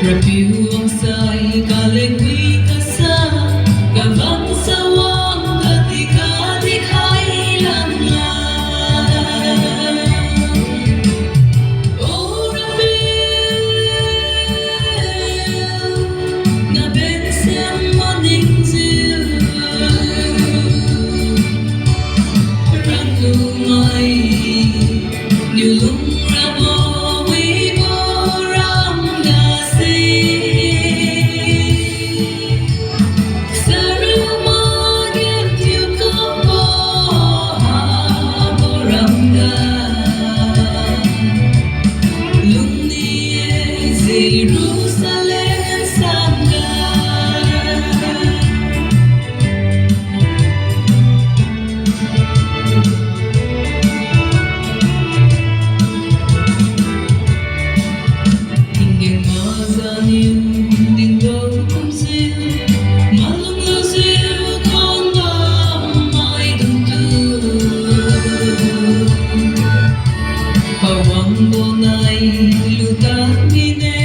Rapiuang say kalengwi kasa Gavang sawang katika-tikay lang lang Oh Rapiu Na bensem maning ziu Ranglumay Nilung rabo Jerusalem sangga Hingga mazaniu dindong kumsil Malum lusil kondam mai tentu Pawang bonai lutan mine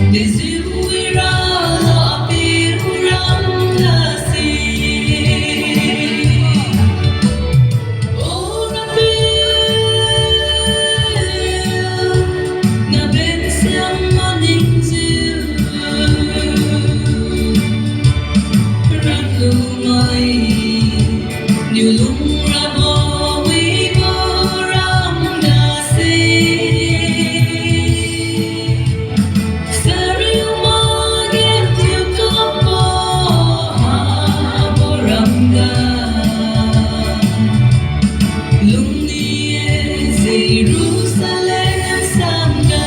Desiwira api urang kasih Oh Rapiu Na bensem maning ziu Ranglumay Nilung rabo Jerusalem sangga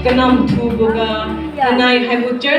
Kanam thu boga kanai hai bu church